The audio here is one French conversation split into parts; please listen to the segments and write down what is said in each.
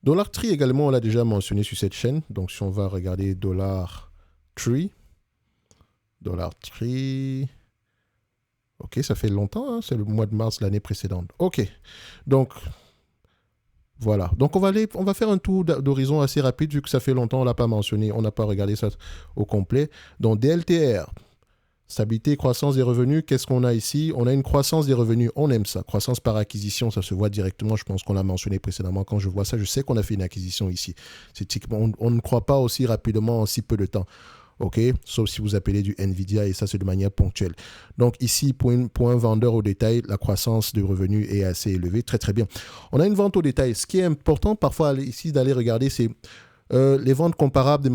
Dollar Tree également, on l'a déjà mentionné sur cette chaîne. Donc, si on va regarder Dollar Tree, ok, ça fait longtemps, hein, c'est le mois de mars de l'année précédente. Ok, donc voilà. Donc on va faire un tour d'horizon assez rapide vu que ça fait longtemps, on l'a pas mentionné, on n'a pas regardé ça au complet. Donc DLTR, stabilité, croissance des revenus, qu'est-ce qu'on a ici? On a une croissance des revenus, on aime ça. Croissance par acquisition, ça se voit directement, je pense qu'on l'a mentionné précédemment. Quand je vois ça, je sais qu'on a fait une acquisition ici. On ne croit pas aussi rapidement en si peu de temps. OK, sauf si vous appelez du Nvidia et ça c'est de manière ponctuelle. Donc ici pour un vendeur au détail, la croissance de revenus est assez élevée, très très bien. On a une vente au détail. Ce qui est important parfois ici d'aller regarder, c'est les ventes comparables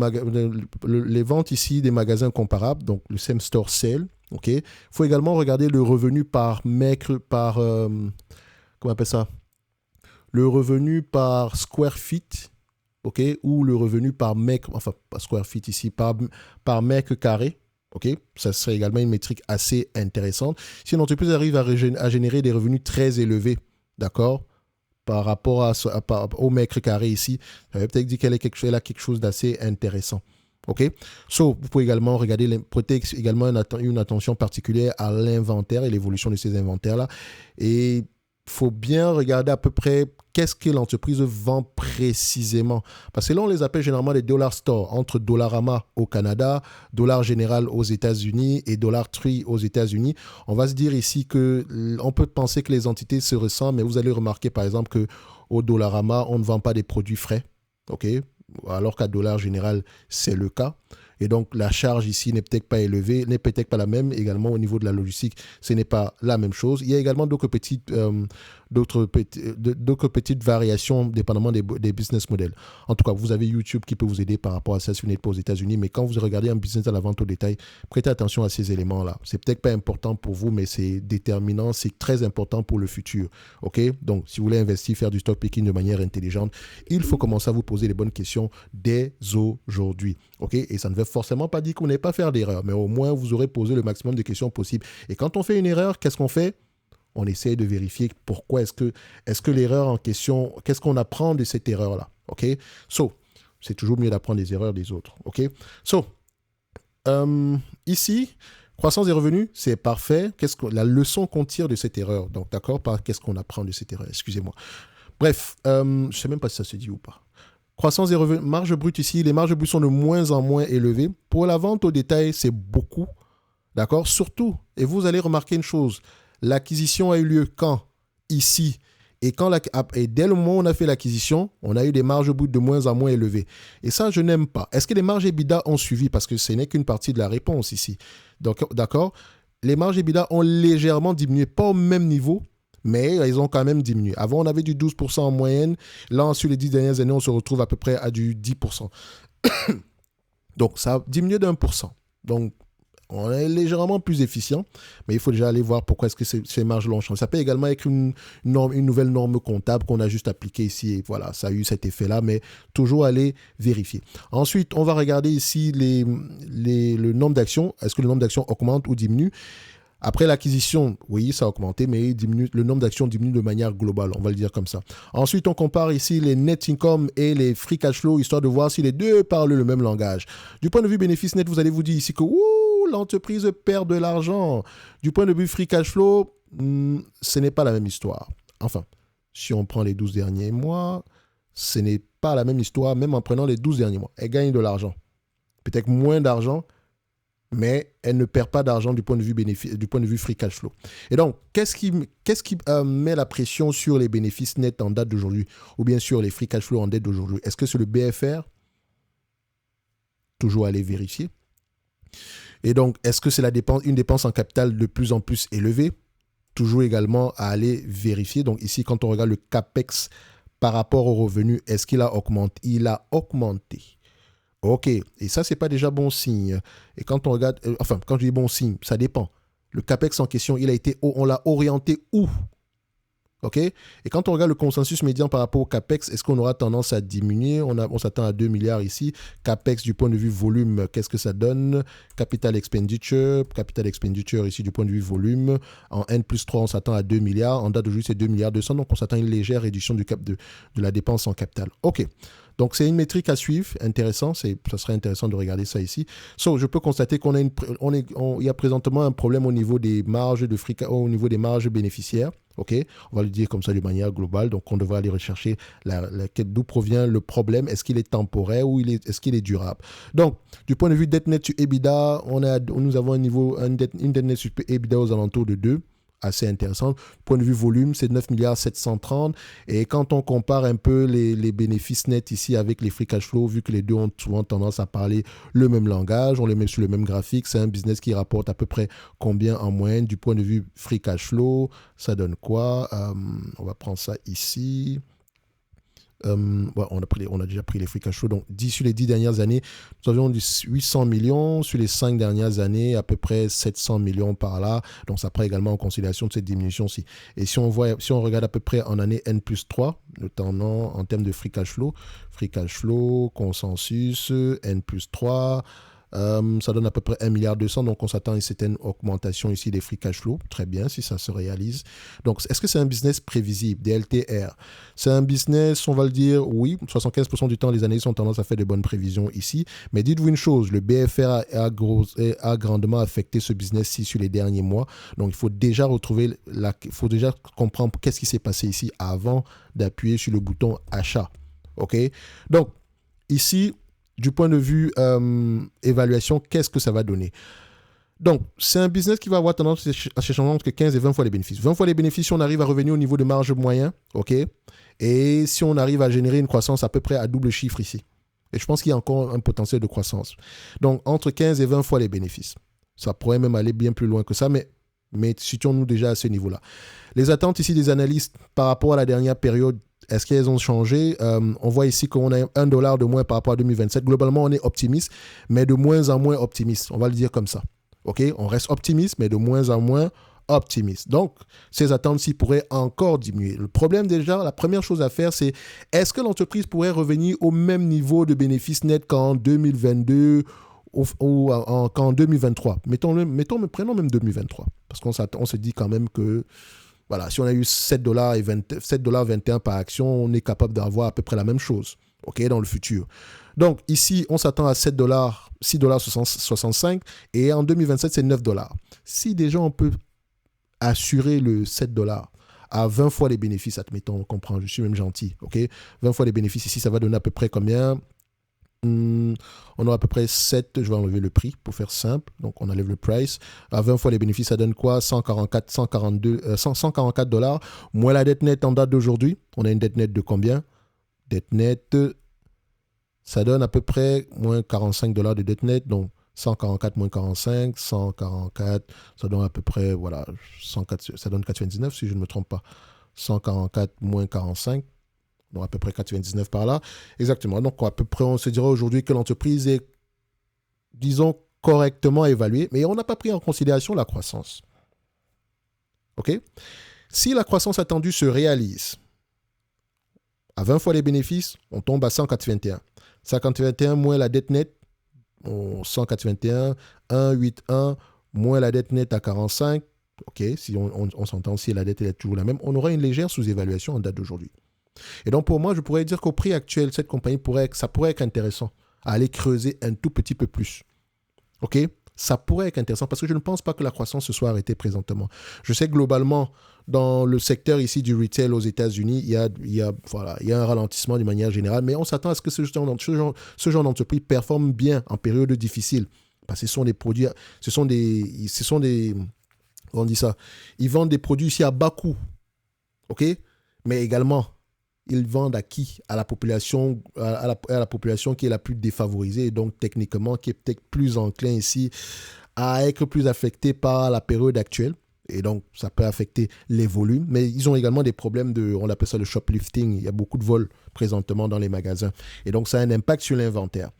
les ventes ici des magasins comparables, donc le same store sale. OK, il faut également regarder le revenu par comment on appelle ça, le revenu par square feet. OK, ou le revenu par mètre, enfin pas square feet ici, par mètre carré. OK, ça serait également une métrique assez intéressante. Si une entreprise arrive à générer des revenus très élevés, d'accord, par rapport au mètre carré ici, ça veut peut-être dire qu'elle a quelque chose d'assez intéressant. OK, so, vous pouvez également prêter également une attention particulière à l'inventaire et l'évolution de ces inventaires-là. Et il faut bien regarder à peu près qu'est-ce que l'entreprise vend précisément. Parce que là, on les appelle généralement des dollar stores, entre Dollarama au Canada, Dollar Général aux États-Unis et Dollar Tree aux États-Unis. On va se dire ici on peut penser que les entités se ressemblent, mais vous allez remarquer par exemple qu'au Dollarama, on ne vend pas des produits frais, ok, alors qu'à Dollar Général, c'est le cas. Et donc, la charge ici n'est peut-être pas élevée, n'est peut-être pas la même. Également, au niveau de la logistique, ce n'est pas la même chose. Il y a également d'autres petites variations dépendamment des business models. En tout cas, vous avez YouTube qui peut vous aider par rapport à ça si vous n'êtes pas aux États-Unis. Mais quand vous regardez un business à la vente au détail, prêtez attention à ces éléments-là. C'est peut-être pas important pour vous, mais c'est déterminant, c'est très important pour le futur. OK? Donc, si vous voulez investir, faire du stock picking de manière intelligente, il faut commencer à vous poser les bonnes questions dès aujourd'hui. OK? Et ça ne veut forcément pas dire qu'on n'allez pas faire d'erreur, mais au moins, vous aurez posé le maximum de questions possibles. Et quand on fait une erreur, qu'est-ce qu'on fait? On essaie de vérifier pourquoi est-ce que l'erreur en question, qu'est-ce qu'on apprend de cette erreur-là. OK? So, c'est toujours mieux d'apprendre des erreurs des autres. OK? So, ici, croissance des revenus, c'est parfait. La leçon qu'on tire de cette erreur? Donc, d'accord, qu'est-ce qu'on apprend de cette erreur? Excusez-moi. Bref, je ne sais même pas si ça se dit ou pas. Croissance des revenus, marge brute ici, les marges brutes sont de moins en moins élevées. Pour la vente au détail, c'est beaucoup. D'accord? Surtout, et vous allez remarquer une chose, l'acquisition a eu lieu quand? Ici. Et dès le moment où on a fait l'acquisition, on a eu des marges brutes de moins en moins élevées. Et ça, je n'aime pas. Est-ce que les marges EBITDA ont suivi? Parce que ce n'est qu'une partie de la réponse ici. Donc, d'accord? Les marges EBITDA ont légèrement diminué, pas au même niveau, mais ils ont quand même diminué. Avant, on avait du 12% en moyenne. Là, sur les 10 dernières années, on se retrouve à peu près à du 10%. Donc, ça a diminué d'1%. Donc, on est légèrement plus efficient, mais il faut déjà aller voir pourquoi est-ce que ces marges-là ont changé. Ça peut également être une nouvelle norme comptable qu'on a juste appliquée ici. Et voilà, ça a eu cet effet-là, mais toujours aller vérifier. Ensuite, on va regarder ici le nombre d'actions. Est-ce que le nombre d'actions augmente ou diminue? Après l'acquisition, oui, ça a augmenté, mais le nombre d'actions diminue de manière globale, on va le dire comme ça. Ensuite, on compare ici les net income et les free cash flow, histoire de voir si les deux parlent le même langage. Du point de vue bénéfice net, vous allez vous dire ici que l'entreprise perd de l'argent. Du point de vue free cash flow, ce n'est pas la même histoire. Enfin, si on prend les 12 derniers mois, ce n'est pas la même histoire, même en prenant les 12 derniers mois. Elle gagne de l'argent. Peut-être moins d'argent, mais elle ne perd pas d'argent du point de vue free cash flow. Et donc, qu'est-ce qui met la pression sur les bénéfices nets en date d'aujourd'hui, ou bien sur les free cash flow en date d'aujourd'hui? Est-ce que c'est le BFR? Toujours aller vérifier. Et donc, est-ce que c'est une dépense en capital de plus en plus élevée? Toujours également à aller vérifier. Donc ici, quand on regarde le CAPEX par rapport au revenu, est-ce qu'il a augmenté? Il a augmenté. OK, et ça, c'est pas déjà bon signe. Et quand on regarde, quand je dis bon signe, ça dépend. Le CAPEX en question, on l'a orienté où? OK? Et quand on regarde le consensus médian par rapport au CAPEX, est-ce qu'on aura tendance à diminuer? On s'attend à 2 milliards ici. CAPEX du point de vue volume, qu'est-ce que ça donne? Capital expenditure ici du point de vue volume. En N+3, on s'attend à 2 milliards. En date d'aujourd'hui, c'est 2 milliards 200. Donc, on s'attend à une légère réduction de la dépense en capital. OK. Donc, c'est une métrique à suivre, intéressant. Ça serait intéressant de regarder ça ici. Je peux constater il y a présentement un problème au niveau des marges au niveau des marges bénéficiaires. OK, on va le dire comme ça de manière globale. Donc, on devrait aller rechercher d'où provient le problème. Est-ce qu'il est temporaire ou est-ce qu'il est durable? Donc, du point de vue dette nette sur EBITDA, nous avons une dette nette sur EBITDA aux alentours de 2. Assez intéressant. Point de vue volume, c'est 9 milliards 730. Et quand on compare un peu les bénéfices nets ici avec les free cash flow, vu que les deux ont souvent tendance à parler le même langage, on les met sur le même graphique, c'est un business qui rapporte à peu près combien en moyenne du point de vue free cash flow. Ça donne quoi? On va prendre ça ici. On a déjà pris les free cash flow. Donc, sur les 10 dernières années, nous avions 800 millions. Sur les 5 dernières années, à peu près 700 millions par là. Donc, ça prend également en considération de cette diminution-ci. Et si on regarde à peu près en année N+3, notamment en termes de free cash flow, consensus, N+3, ça donne à peu près 1 milliard 200, donc on s'attend à une certaine augmentation ici des free cash flow. Très bien, si ça se réalise. Donc, est-ce que c'est un business prévisible, des LTR? C'est un business, on va le dire, oui, 75% du temps, les analystes ont tendance à faire de bonnes prévisions ici. Mais dites-vous une chose, le BFR a grandement affecté ce business-ci sur les derniers mois. Donc, il faut déjà comprendre qu'est-ce qui s'est passé ici avant d'appuyer sur le bouton achat. OK? Donc, ici, du point de vue évaluation, qu'est-ce que ça va donner? Donc, c'est un business qui va avoir tendance à se changer entre 15 et 20 fois les bénéfices. 20 fois les bénéfices, si on arrive à revenir au niveau de marge moyen, OK? Et si on arrive à générer une croissance à peu près à double chiffre ici. Et je pense qu'il y a encore un potentiel de croissance. Donc, entre 15 et 20 fois les bénéfices. Ça pourrait même aller bien plus loin que ça, mais situons-nous déjà à ce niveau-là. Les attentes ici des analystes par rapport à la dernière période, est-ce qu'elles ont changé? On voit ici qu'on a $1 de moins par rapport à 2027. Globalement, on est optimiste, mais de moins en moins optimiste. On va le dire comme ça. OK? On reste optimiste, mais de moins en moins optimiste. Donc, ces attentes-ci pourraient encore diminuer. Le problème déjà, la première chose à faire, c'est est-ce que l'entreprise pourrait revenir au même niveau de bénéfices nets qu'en 2022 ou qu'en 2023? Prenons même 2023. Parce qu'on se dit quand même que voilà, si on a eu $7,21 par action, on est capable d'avoir à peu près la même chose, OK, dans le futur. Donc, ici, on s'attend à $6,65 et en 2027, c'est $9. Si déjà on peut assurer le $7 à 20 fois les bénéfices, admettons, on comprend, je suis même gentil, OK, 20 fois les bénéfices ici, ça va donner à peu près combien? On aura à peu près 7, je vais enlever le prix pour faire simple, donc on enlève le price. À 20 fois les bénéfices, ça donne quoi? $144, moins la dette nette en date d'aujourd'hui. On a une dette nette de combien? Dette nette, ça donne à peu près moins $45 de dette nette, donc 144 moins 45, 144, ça donne à peu près, voilà, 104, ça donne 99 si je ne me trompe pas. 144 moins 45. Donc à peu près 99 par là. Exactement. Donc à peu près, on se dirait aujourd'hui que l'entreprise est, disons, correctement évaluée, mais on n'a pas pris en considération la croissance. OK? Si la croissance attendue se réalise, à 20 fois les bénéfices, on tombe à 181. 181 moins la dette nette, 181, 181 moins la dette nette à 45. OK, si on s'entend, si la dette est toujours la même, on aura une légère sous-évaluation en date d'aujourd'hui. Et donc, pour moi, je pourrais dire qu'au prix actuel, cette compagnie ça pourrait être intéressant à aller creuser un tout petit peu plus. OK? Ça pourrait être intéressant parce que je ne pense pas que la croissance se soit arrêtée présentement. Je sais que globalement, dans le secteur ici du retail aux États-Unis, il y a un ralentissement de manière générale, mais on s'attend à ce que ce genre d'entreprise performe bien en période difficile. Parce que ce sont des produits, on dit ça, ils vendent des produits ici à bas coût. OK? Mais également, ils vendent à qui? À la population, à la population qui est la plus défavorisée, et donc techniquement qui est peut-être plus enclin ici à être plus affectée par la période actuelle. Et donc, ça peut affecter les volumes. Mais ils ont également des problèmes on appelle ça le shoplifting. Il y a beaucoup de vols présentement dans les magasins. Et donc, ça a un impact sur l'inventaire.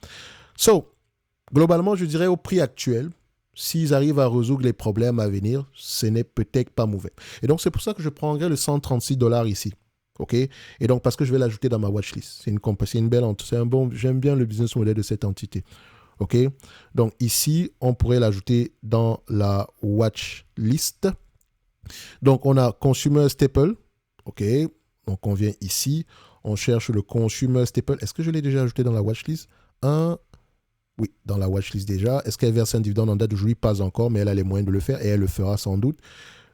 Globalement, je dirais au prix actuel, s'ils arrivent à résoudre les problèmes à venir, ce n'est peut-être pas mauvais. Et donc, c'est pour ça que je prendrai le 136 $ ici. OK? Et donc, parce que je vais l'ajouter dans ma watchlist. C'est une belle, c'est un bon, j'aime bien le business model de cette entité. OK? Donc, ici, on pourrait l'ajouter dans la watchlist. Donc, on a Consumer Staple. OK? Donc, on vient ici. On cherche le Consumer Staple. Est-ce que je l'ai déjà ajouté dans la watchlist? Oui, dans la watchlist déjà. Est-ce qu'elle verse un dividende en date d'aujourd'hui? Pas encore, mais elle a les moyens de le faire et elle le fera sans doute.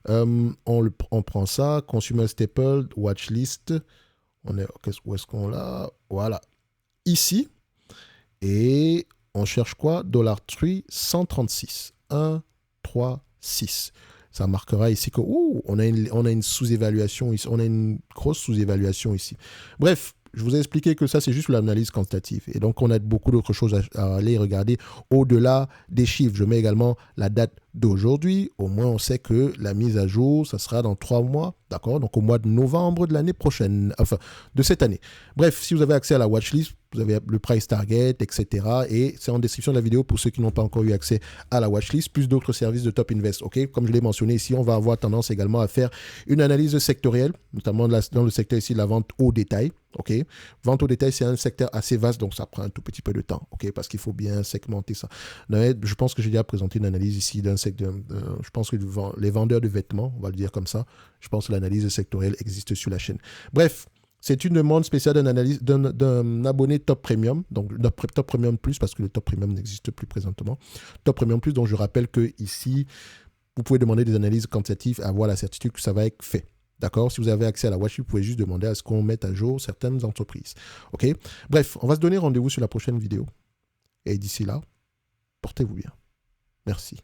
On prend ça. Consumer Staple, watchlist. Où est-ce qu'on l'a? Voilà. Ici. Et on cherche quoi? $3 136. 1, 3, 6. Ça marquera ici que on a une sous-évaluation ici. On a une grosse sous-évaluation ici. Bref, je vous ai expliqué que ça, c'est juste l'analyse quantitative. Et donc, on a beaucoup d'autres choses à aller regarder au-delà des chiffres. Je mets également la date d'aujourd'hui. Au moins, on sait que la mise à jour, ça sera dans 3 mois. D'accord? Donc, au mois de novembre de l'année prochaine. Enfin, de cette année. Bref, si vous avez accès à la watchlist, vous avez le price target, etc. Et c'est en description de la vidéo pour ceux qui n'ont pas encore eu accès à la watchlist, plus d'autres services de Top Invest. OK? Comme je l'ai mentionné ici, on va avoir tendance également à faire une analyse sectorielle, notamment dans le secteur ici de la vente au détail. OK? Vente au détail, c'est un secteur assez vaste, donc ça prend un tout petit peu de temps. OK? Parce qu'il faut bien segmenter ça. Je pense que j'ai déjà présenté une analyse ici d'un secteur. Je pense que les vendeurs de vêtements, on va le dire comme ça, je pense que l'analyse sectorielle existe sur la chaîne. Bref. C'est une demande spéciale d'un abonné Top Premium, donc Top Premium Plus, parce que le Top Premium n'existe plus présentement. Top Premium Plus, donc je rappelle que ici, vous pouvez demander des analyses quantitatives et avoir la certitude que ça va être fait. D'accord? Si vous avez accès à la watch, vous pouvez juste demander à ce qu'on mette à jour certaines entreprises. OK? Bref, on va se donner rendez-vous sur la prochaine vidéo. Et d'ici là, portez-vous bien. Merci.